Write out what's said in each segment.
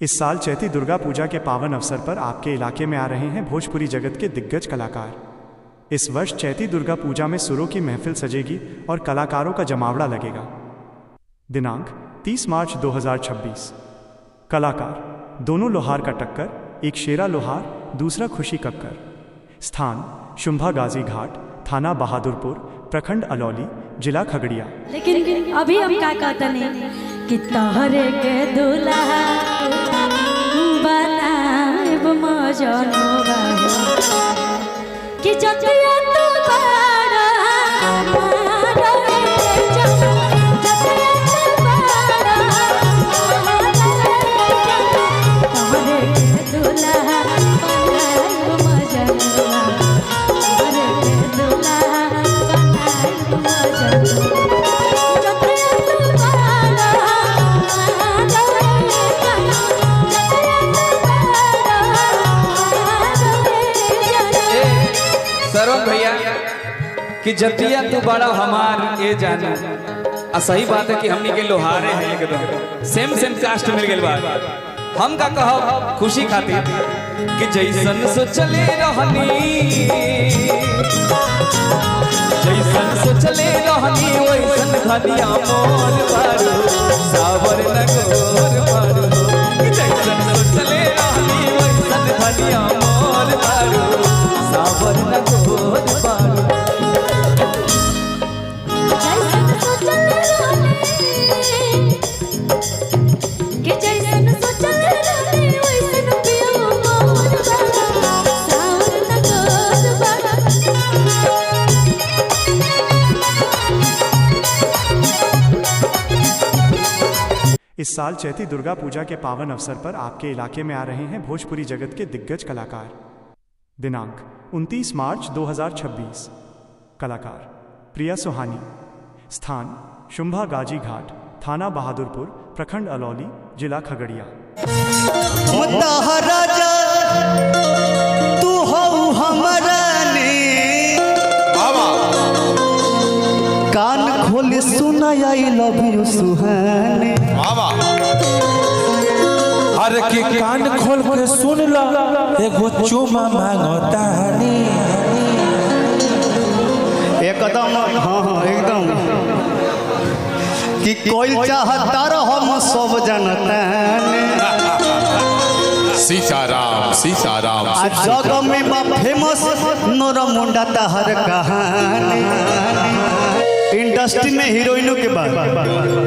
इस साल चैती दुर्गा पूजा के पावन अवसर पर आपके इलाके में आ रहे हैं भोजपुरी जगत के दिग्गज कलाकार। इस वर्ष चैती दुर्गा पूजा में सुरों की महफिल सजेगी और कलाकारों का जमावड़ा लगेगा। दिनांक 30 मार्च 2026। कलाकार दोनों लोहार का टक्कर, एक शेरा लोहार, दूसरा खुशी कक्कर। स्थान शुंभा गाजी घाट, थाना बहादुरपुर, प्रखंड अलौली, जिला खगड़िया। लेकिन अभी हम क्या कहते हैं कि तोहरे के दूल्हा बनाएब मजनुआ कि जतिया तू बड़ा तोहरे के दूल्हा बनाएब मजनुआ, तोहरे के दूल्हा बनाएब मजनुआ। सरवन भैया कि जतिया तू बड़ा हमार ए जाना। सही बात है कि हमनी के लोहारे हैं एकदम सेम कास्ट मिल गइल बा। हम का कहब खुशी खातिर कि जैसन सोचले रहनी, जैसन सोचले रहनी वैसन घनिया मोर बारू, सावर न गोर बारू। जैसन सोचले रहनी वैसन घनिया मोर बारू, सावर न गोर बारू। जैसन सोचले रहनी कि जैसन सोचले रहनी वैसन पियो मोर बारू, सावर न गोर बारू। इस साल चैती दुर्गा पूजा के पावन अवसर पर आपके इलाके में आ रहे हैं भोजपुरी जगत के दिग्गज कलाकार। दिनांक 29 मार्च 2026। कलाकार प्रिया सुहानी। स्थान शुंभा गाजी घाट, थाना बहादुरपुर, प्रखंड अलौली, जिला खगड़िया। राजा तू हो हमारा ने कान खोले सुना आई लव यू सुहाने। अरे के कान खोल के सुन ला एगो चुमा मांगता नी। एकदम हाँ एकदम कि कोई चाहता हम सब जानता सीताराम सीताराम। आज जग में बा फेमस नोरा मुंडा तहर कहानी। इंडस्ट्री में हीरोइनों के बाद,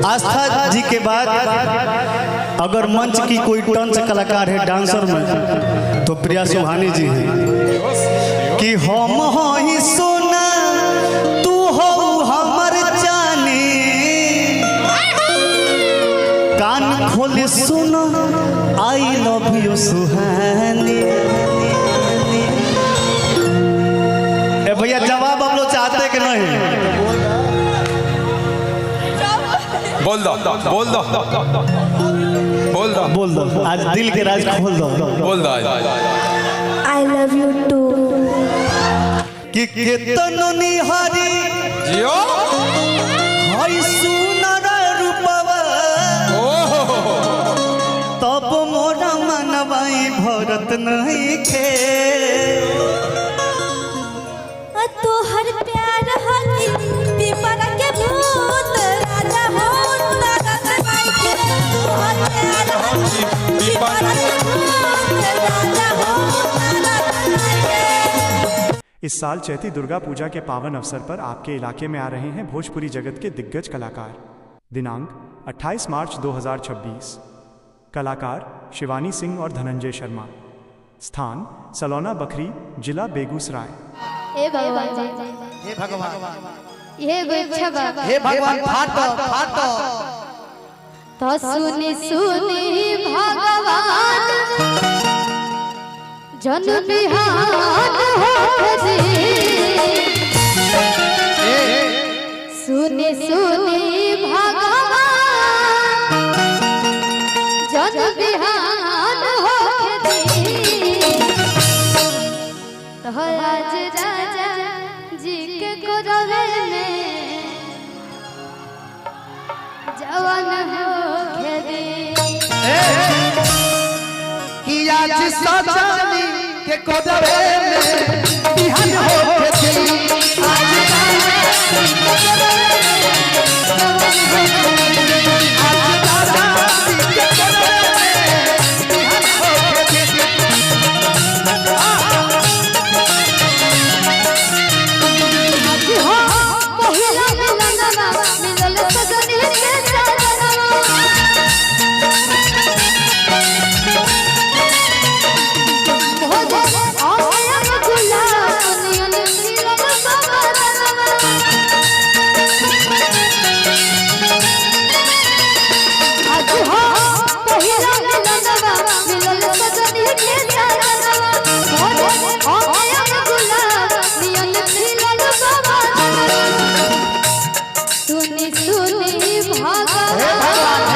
आस्था जी के बाद अगर मंच की कोई टंच कलाकार है डांसर में तो प्रिया सुहानी जी हैं। कि हम ही सोना तू हो हमर जानी, कान खोले सुनो आई लव यू सुहानी। ए भैया जवाब आप लोग चाहते कि नहीं? बोल दो बोल दो बोल दो बोल दो, आज दिल के राज खोल दो। बोल दो I love you too। कि केतनो निहारी जियो हई सुनर रूपवा, तब मोरा मनवाई भरत नहीं खे। तोहर प्यार हकी पीपरा के भूत राजा हो तारा सगाई के। तोहर प्यार हकी पीपरा के भूत राजा हो तारा सगाई के। इस साल चैती दुर्गा पूजा के पावन अवसर पर आपके इलाके में आ रहे हैं भोजपुरी जगत के दिग्गज कलाकार। दिनांक 28 मार्च 2026। कलाकार शिवानी सिंह और धनंजय शर्मा। स्थान सलौना बखरी, जिला बेगूसराय। हे भगवान जी, हे भगवान, हे गुच्छा हे भगवान फाटो फाटो। तो सुनी सुनी भगवान जन बिहान होती। सुनी सुनी भगवान जन बिहान होती। तो आज राजा जी के गोरवे में जवान हो खेती। आज सजनी के कोदरे में बिहान होके थी आज पहिला मिलनवा मिलल सजनी के सजनवा भोज आया गुलाब नियन मिलल सजनवा आज हो पहिला मिलनवा मिलल सजनी के सजनवा भोज आया गुलाब नियन मिलल सजनवा सुनी सुनी भगवान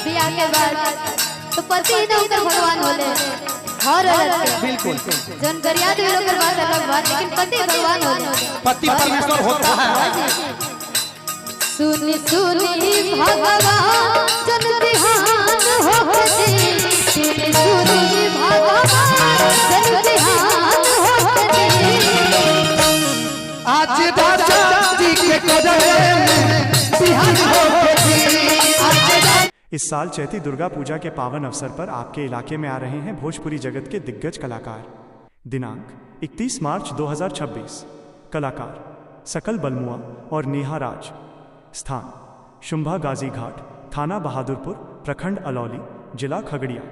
बियाह के बाद तो पति ने उनकर भगवान होले हर बिल्कुल जन करिया दे लोग कर बात अलग बात लेकिन पति भगवान होले पति परमेश्वर होता है सुनी सुनी भगवान जन ध्यान होते सुनी सुनी भगवान जन ध्यान होते आज राजा जी के कोदरे में बिहान होके थी आज इस साल चैती दुर्गा पूजा के पावन अवसर पर आपके इलाके में आ रहे हैं भोजपुरी जगत के दिग्गज कलाकार। दिनांक 31 मार्च 2026। कलाकार सकल बलमुआ और नेहा राज। स्थान शुंभा गाजी घाट, थाना बहादुरपुर, प्रखंड अलौली, जिला खगड़िया।